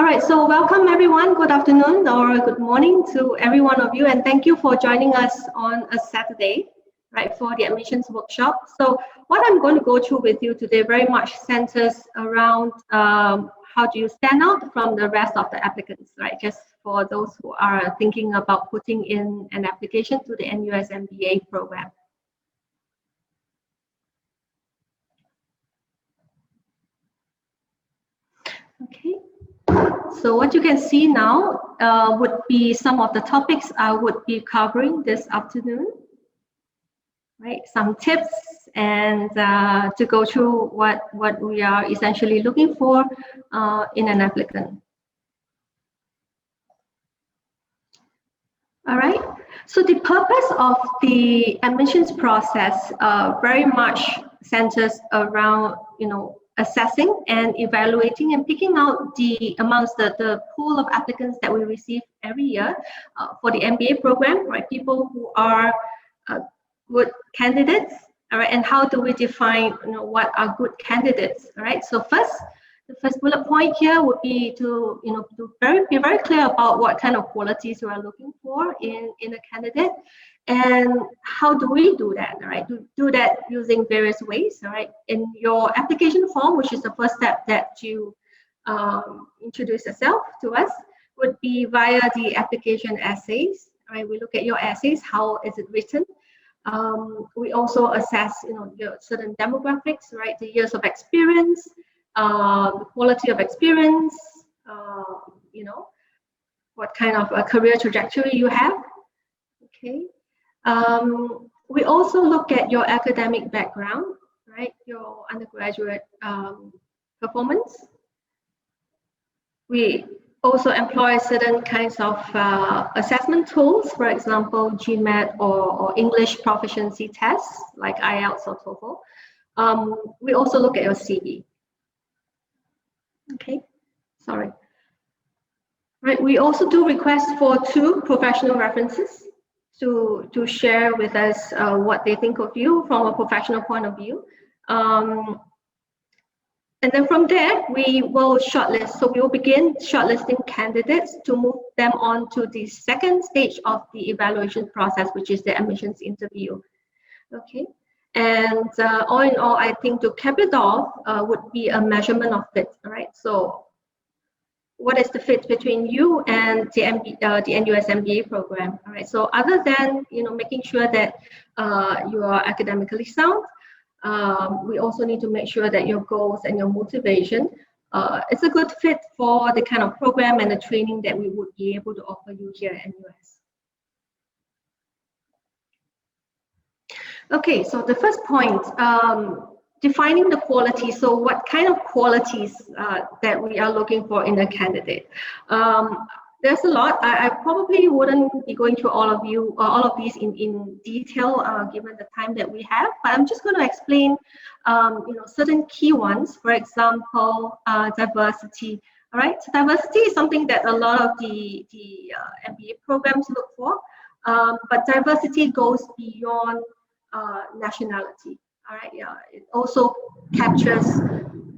All right, so welcome everyone. Good afternoon or good morning to every one of you, and thank you for joining us on a Saturday, right, for the admissions workshop. So what I'm going to go through with you today very much centers around how do you stand out from the rest of the applicants, right? Just for those who are thinking about putting in an application to the NUS MBA program. Okay. So what you can see now would be some of the topics I would be covering this afternoon, right? Some tips and to go through what we are essentially looking for in an applicant. All right. So the purpose of the admissions process very much centers around, assessing and evaluating and picking out amongst the pool of applicants that we receive every year for the MBA program, right? People who are good candidates, all right? And how do we define, what are good candidates, all right? So the first bullet point here would be to, be very clear about what kind of qualities you are looking for in a candidate, and how do we do that, all right? Do that using various ways, all right? In your application form, which is the first step that you introduce yourself to us, would be via the application essays, all right? We look at your essays, how is it written? We also assess, your certain demographics, right? The years of experience, the quality of experience, what kind of a career trajectory you have. Okay. We also look at your academic background, right? Your undergraduate performance. We also employ certain kinds of assessment tools, for example, GMAT or English proficiency tests like IELTS or TOEFL. We also look at your CV. Okay, sorry. Right, we also do request for 2 professional references to share with us what they think of you from a professional point of view. And then from there, we will shortlist. So we will begin shortlisting candidates to move them on to the second stage of the evaluation process, which is the admissions interview. Okay. And all in all, I think to cap it off would be a measurement of fit, all right? So what is the fit between you and the NUS MBA program, all right? So other than, making sure that you are academically sound, we also need to make sure that your goals and your motivation is a good fit for the kind of program and the training that we would be able to offer you here at NUS. Okay, so the first point, defining the qualities. So what kind of qualities that we are looking for in a candidate? There's a lot. I probably wouldn't be going through all of these in detail given the time that we have, but I'm just going to explain certain key ones. For example, diversity. All right, so diversity is something that a lot of the MBA programs look for, but diversity goes beyond nationality. All right, yeah, it also captures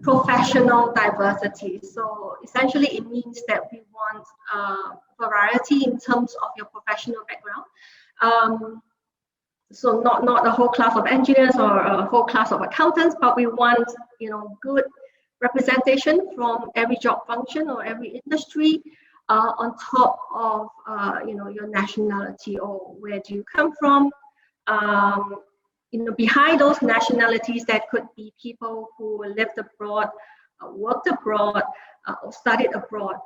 professional diversity. So essentially, it means that we want variety in terms of your professional background. So not a whole class of engineers or a whole class of accountants, but we want good representation from every job function or every industry on top of your nationality or where do you come from. Behind those nationalities, that could be people who lived abroad, worked abroad, or studied abroad,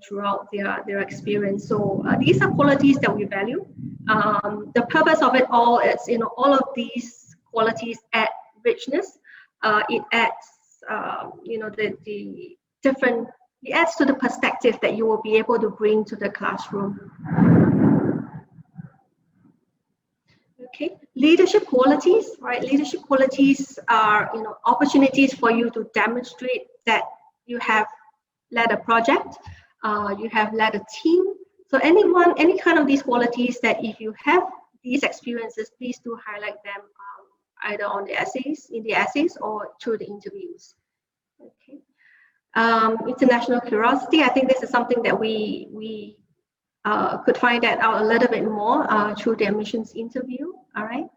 throughout their experience. So these are qualities that we value. The purpose of it all is, all of these qualities add richness. It adds, it adds to the perspective that you will be able to bring to the classroom. Okay, leadership qualities, right? Leadership qualities are, opportunities for you to demonstrate that you have led a project, you have led a team. So any kind of these qualities that if you have these experiences, please do highlight them either on the essays, in the essays, or through the interviews. Okay. International curiosity, I think this is something that we could find that out a little bit more through the admissions interview. All right.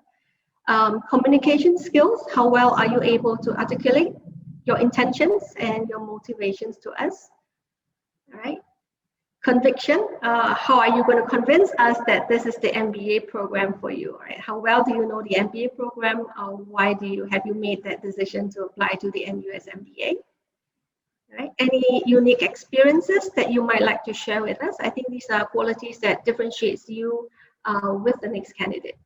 Communication skills, how well are you able to articulate your intentions and your motivations to us? All right. Conviction, how are you going to convince us that this is the MBA program for you? Right? How well do you know the MBA program? Why have you made that decision to apply to the NUS MBA? Right? Any unique experiences that you might like to share with us? I think these are qualities that differentiates you with the next candidate.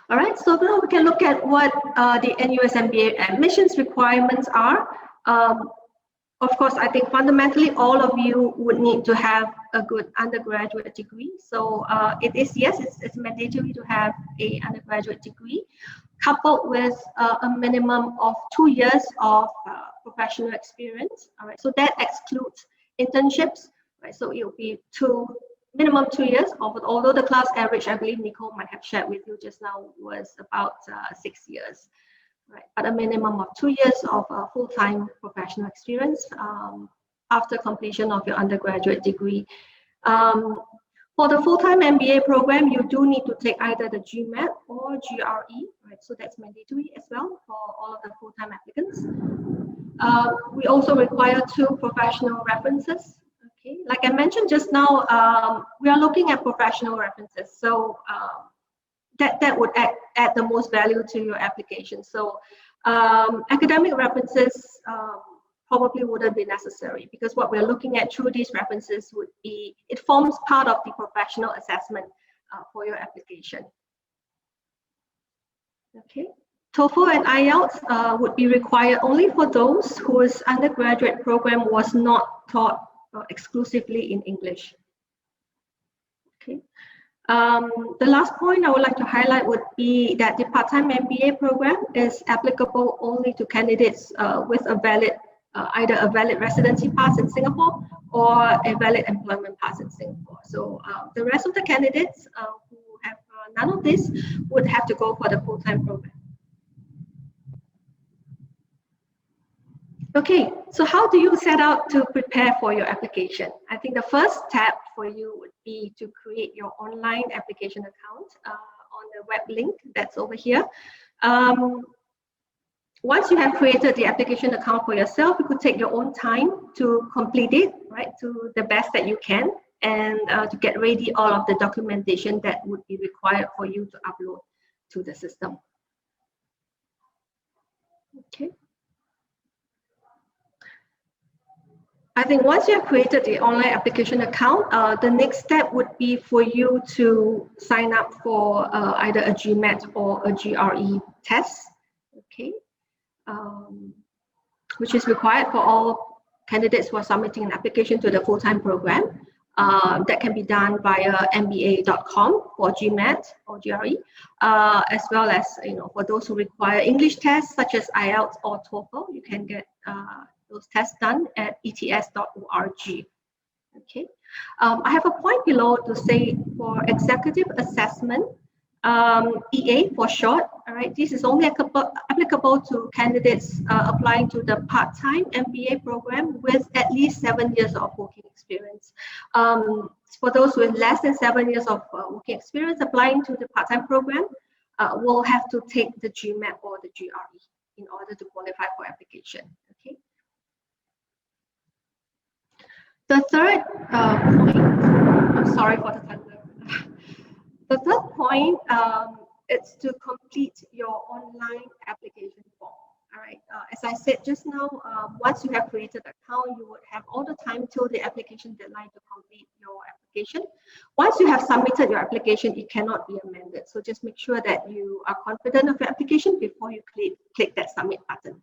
All right, so now we can look at what the NUS MBA admissions requirements are. Of course, I think fundamentally all of you would need to have a good undergraduate degree. So it is, yes, it's mandatory to have an undergraduate degree coupled with a minimum of 2 years of professional experience. All right, so that excludes internships, right? So it will be minimum 2 years, although the class average, I believe Nicole might have shared with you just now, was about 6 years. Right, but a minimum of 2 years of full-time professional experience after completion of your undergraduate degree. For the full-time MBA program, you do need to take either the GMAT or GRE, right? So that's mandatory as well for all of the full-time applicants. We also require 2 professional references. Okay, like I mentioned just now, we are looking at professional references. So that would add the most value to your application. So academic references probably wouldn't be necessary, because what we're looking at through these references would be, it forms part of the professional assessment for your application. Okay, TOEFL and IELTS would be required only for those whose undergraduate program was not taught exclusively in English. Okay. The last point I would like to highlight would be that the part-time MBA program is applicable only to candidates with a valid, either a valid residency pass in Singapore or a valid employment pass in Singapore. So the rest of the candidates who have none of this would have to go for the full-time program. Okay, so how do you set out to prepare for your application? I think the first step for you would be to create your online application account on the web link that's over here. Once you have created the application account for yourself, you could take your own time to complete it, right, to the best that you can, and to get ready all of the documentation that would be required for you to upload to the system. Okay. I think once you have created the online application account, the next step would be for you to sign up for either a GMAT or a GRE test, okay, which is required for all candidates who are submitting an application to the full-time program. That can be done via mba.com for GMAT or GRE, as well as, for those who require English tests such as IELTS or TOEFL, you can get those tests done at ets.org. Okay, I have a point below to say for executive assessment, EA for short. All right, this is only applicable to candidates applying to the part-time MBA program with at least 7 years of working experience. For those with less than 7 years of working experience applying to the part-time program, will have to take the GMAT or the GRE in order to qualify for application. Okay. The third point, I'm sorry for the thunder. The third point is to complete your online application form. All right, as I said just now, once you have created an account, you would have all the time till the application deadline to complete your application. Once you have submitted your application, it cannot be amended. So just make sure that you are confident of your application before you click that submit button.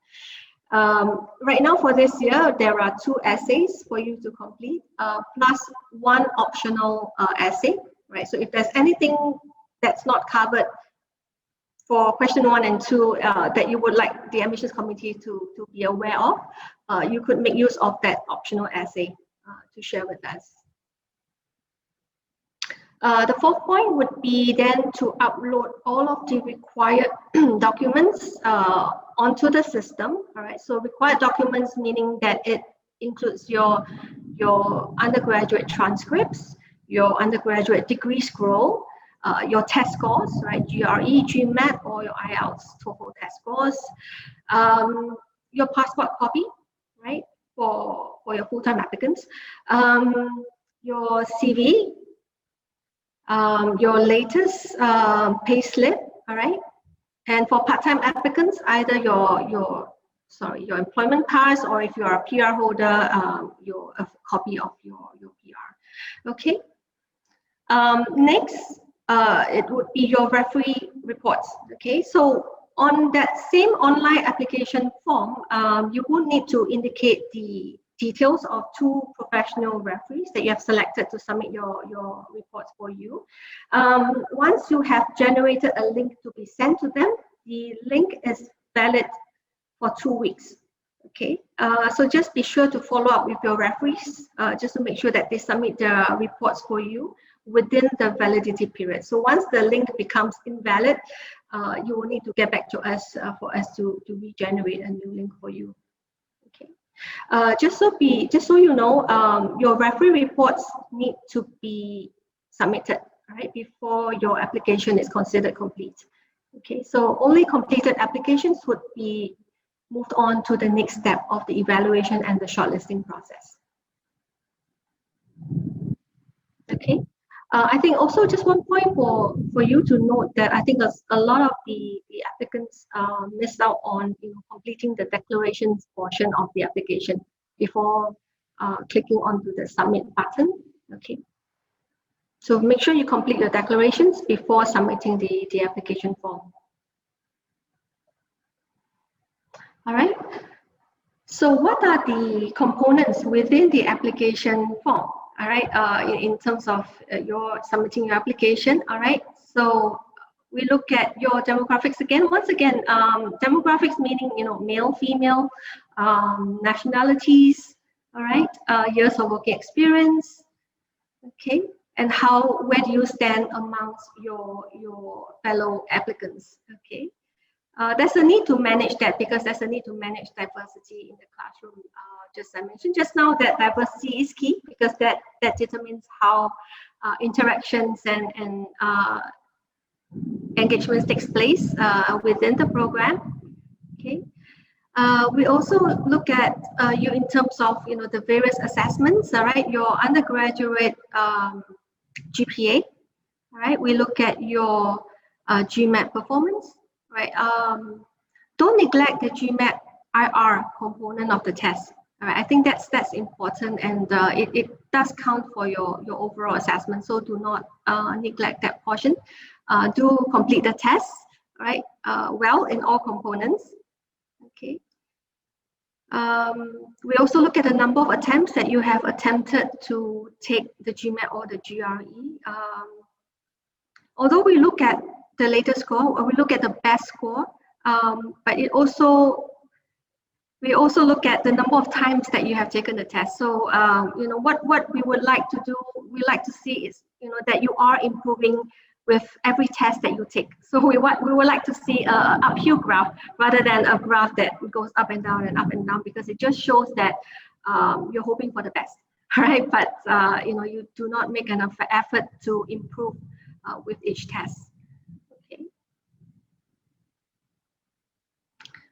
Right now for this year, there are 2 essays for you to complete, plus 1 optional essay, right? So if there's anything that's not covered for question 1 and 2 that you would like the admissions committee to be aware of, you could make use of that optional essay to share with us. The fourth point would be then to upload all of the required documents onto the system. All right. So required documents, meaning that it includes your undergraduate transcripts, your undergraduate degree scroll, your test scores, right? GRE, GMAT, or your IELTS, TOEFL test scores, your passport copy, right? For your full-time applicants, your CV, your latest pay slip, all right? And for part-time applicants, either your employment pass, or if you are a PR holder, a copy of your PR. Okay. Next, it would be your referee reports. Okay, so on that same online application form, you will need to indicate the details of 2 professional referees that you have selected to submit your reports for you. Once you have generated a link to be sent to them, the link is valid for 2 weeks. Okay, so just be sure to follow up with your referees just to make sure that they submit their reports for you within the validity period. So once the link becomes invalid, you will need to get back to us for us to regenerate a new link for you. Okay, just so you know, your referee reports need to be submitted, right, before your application is considered complete. Okay, so only completed applications would be moved on to the next step of the evaluation and the shortlisting process. Okay, I think also just one point for you to note that I think a lot of the applicants miss out on completing the declarations portion of the application before clicking onto the submit button. Okay, so make sure you complete your declarations before submitting the application form. All right. So what are the components within the application form? All right, in terms of your submitting your application. All right, so we look at your demographics again. Once again, demographics meaning male, female, nationalities. All right, years of working experience. Okay, and where do you stand amongst your fellow applicants? Okay. There's a need to manage that because there's a need to manage diversity in the classroom. Just I mentioned just now that diversity is key because that determines how interactions and engagements takes place within the program. Okay. We also look at you in terms of the various assessments. All right, your undergraduate GPA. All right, we look at your GMAT performance. Right. Don't neglect the GMAT IR component of the test. All right. I think that's important, and it does count for your overall assessment. So do not neglect that portion. Do complete the test, right? Well in all components. Okay. We also look at the number of attempts that you have attempted to take the GMAT or the GRE. Although we look at the latest score, or we look at the best score, but we also look at the number of times that you have taken the test. So what we would like to do, we like to see is that you are improving with every test that you take. So we would like to see an uphill graph rather than a graph that goes up and down, because it just shows that you're hoping for the best, right? But you do not make enough effort to improve with each test. Okay.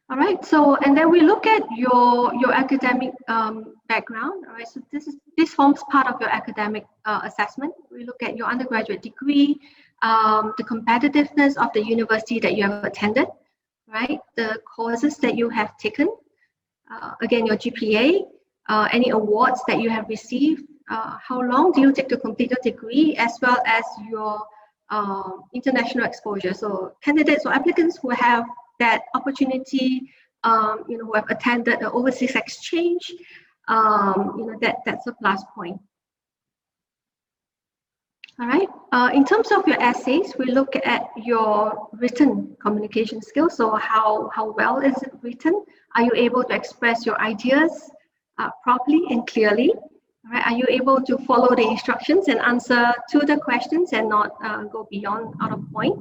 All right. So and then we look at your academic background. All right. So this forms part of your academic assessment. We look at your undergraduate degree, the competitiveness of the university that you have attended, right? The courses that you have taken, again, your GPA, any awards that you have received, how long do you take to complete your degree, as well as your international exposure. So candidates or applicants who have that opportunity, who have attended an overseas exchange, that's a plus point. All right. In terms of your essays, we look at your written communication skills. So how well is it written? Are you able to express your ideas properly and clearly? All right. Are you able to follow the instructions and answer to the questions and not go beyond out of point?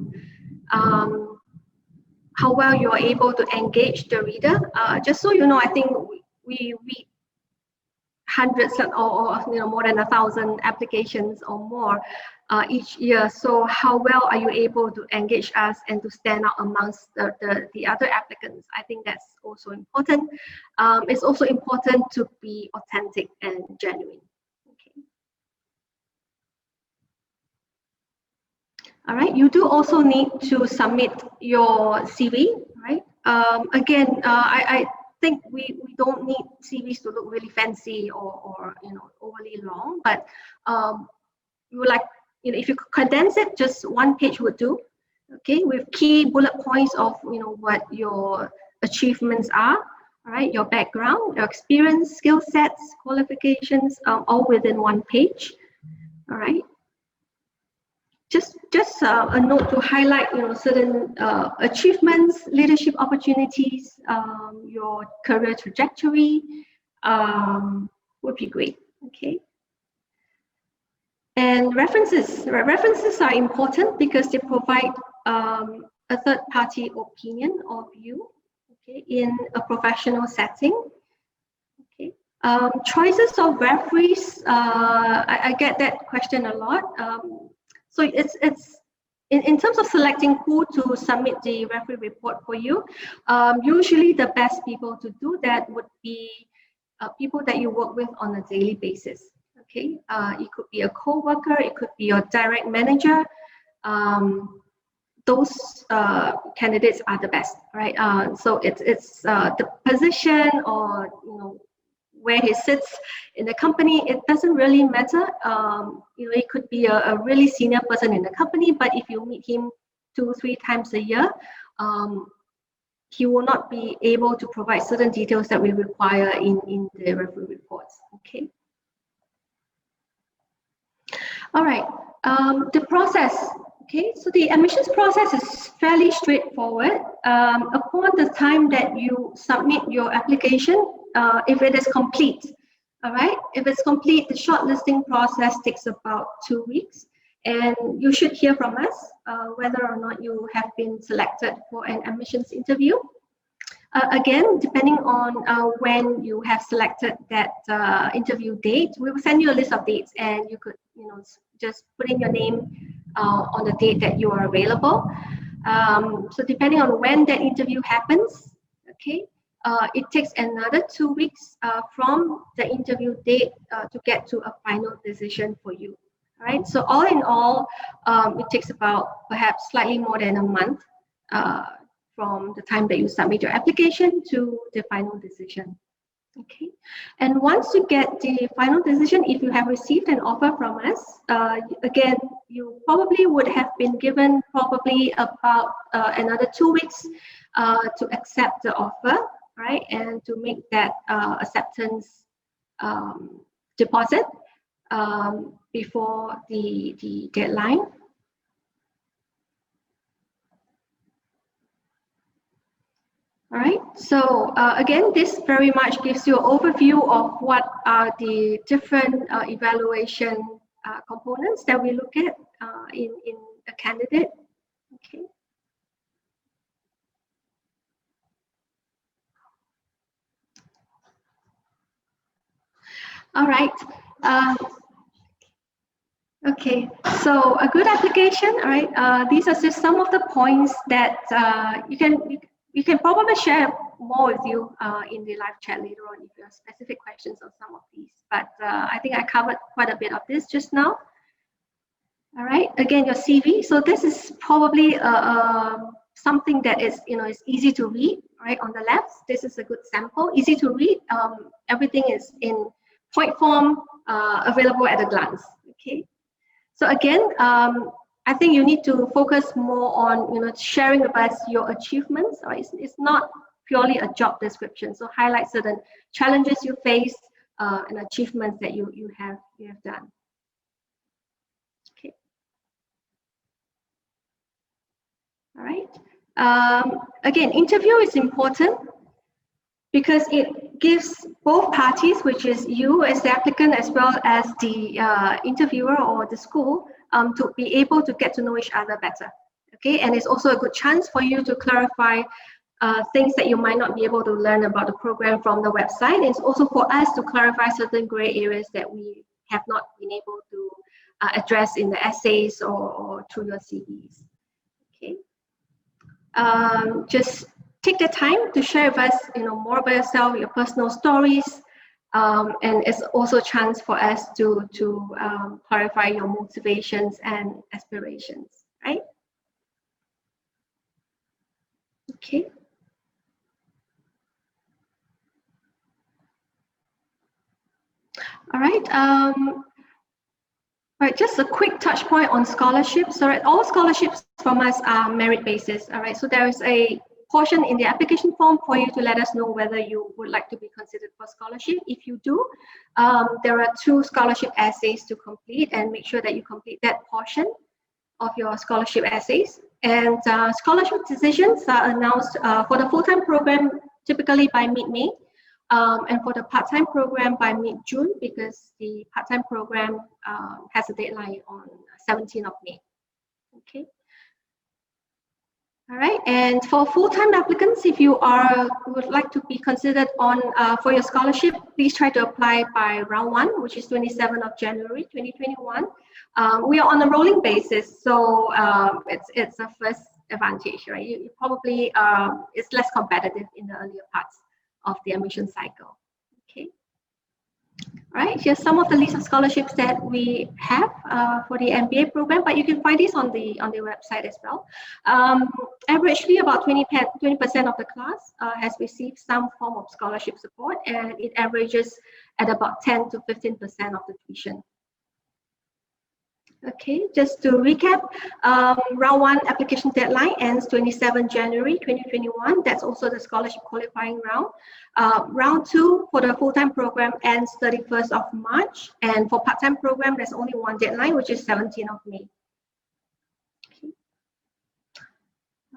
how well you are able to engage the reader. Just so you know, I think we read hundreds or more than 1,000 applications or more each year. So how well are you able to engage us and to stand out amongst the other applicants? I think that's also important. It's also important to be authentic and genuine. Okay. All right, you do also need to submit your CV, right? Again, I think we don't need CVs to look really fancy or overly long, but we would like, if you could condense it, just one page would do, okay, with key bullet points of what your achievements are, all right, your background, your experience, skill sets, qualifications, all within one page. All right. Just a note to highlight, certain achievements, leadership opportunities, your career trajectory would be great. Okay. And references are important because they provide a third-party opinion of you, okay, in a professional setting. Okay. Choices of referees, I get that question a lot. So it's in terms of selecting who to submit the referee report for you, usually the best people to do that would be people that you work with on a daily basis. Okay, it could be a co-worker, it could be your direct manager. Those candidates are the best, right? So it's the position or where he sits in the company, it doesn't really matter. It could be a really senior person in the company, but if you meet him 2-3 times a year, he will not be able to provide certain details that we require in the referee reports. Okay. All right. The process. Okay, so the admissions process is fairly straightforward. Upon the time that you submit your application, if it is complete, all right, if it's complete, the shortlisting process takes about 2 weeks, and you should hear from us whether or not you have been selected for an admissions interview. Again, depending on when you have selected that interview date, we will send you a list of dates, and you could, just put in your name on the date that you are available. So depending on when that interview happens, okay, it takes another 2 weeks from the interview date to get to a final decision for you. All right. So all in all, it takes about perhaps slightly more than a month from the time that you submit your application to the final decision. Okay, and once you get the final decision, if you have received an offer from us, again, you probably would have been given probably about another 2 weeks to accept the offer, right, and to make that acceptance deposit before the deadline. All right, so again, this very much gives you an overview of what are the different evaluation components that we look at in a candidate. Okay. All right. Okay, so a good application, all right, these are just some of the points that you can probably share more with you in the live chat later on if you have specific questions on some of these. But I think I covered quite a bit of this just now. All right, again, your CV. So this is probably something that is, is easy to read, right? On the left, this is a good sample, easy to read. Everything is in point form, available at a glance, okay? So again, I think you need to focus more on, sharing with us your achievements. Right? It's not purely a job description. So highlight certain challenges you faced and achievements that you have done. Okay. All right. Again, interview is important because it gives both parties, which is you as the applicant as well as the interviewer or the school, to be able to get to know each other better. Okay, and it's also a good chance for you to clarify things that you might not be able to learn about the program from the website. It's also for us to clarify certain gray areas that we have not been able to address in the essays or through your CVs. Okay, just take the time to share with us, more about yourself, your personal stories, and it's also a chance for us to clarify your motivations and aspirations, right? Okay. All right. Right, just a quick touch point on scholarships. All right, all scholarships from us are merit basis. All right, so there is a portion in the application form for you to let us know whether you would like to be considered for scholarship. If you do, there are 2 scholarship essays to complete, and make sure that you complete that portion of your scholarship essays. And scholarship decisions are announced for the full-time program typically by mid-May. And for the part-time program by mid-June, because the part-time program has a deadline on 17th of May. Okay. All right. And for full-time applicants, if you would like to be considered on for your scholarship, please try to apply by round 1, which is 27th of January 2021. We are on a rolling basis, so it's a first advantage, right? You probably it's less competitive in the earlier parts of the admission cycle. Okay. All right, here's some of the list of scholarships that we have for the MBA program, but you can find this on the website as well. Averagely, about 20% of the class has received some form of scholarship support, and it averages at about 10 to 15% of the tuition. Okay, just to recap, round 1 application deadline ends 27 January 2021. That's also the scholarship qualifying round. Round 2 for the full-time program ends 31st of March. And for part-time program, there's only one deadline, which is 17th of May. Okay.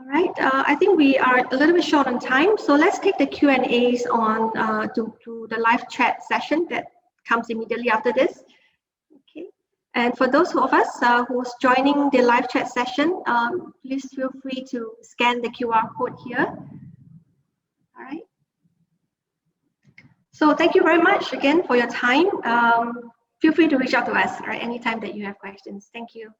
All right, I think we are a little bit short on time. So let's take the Q&As on to the live chat session that comes immediately after this. And for those of us who's joining the live chat session, please feel free to scan the QR code here. All right. So thank you very much again for your time. Feel free to reach out to us, all right, anytime that you have questions. Thank you.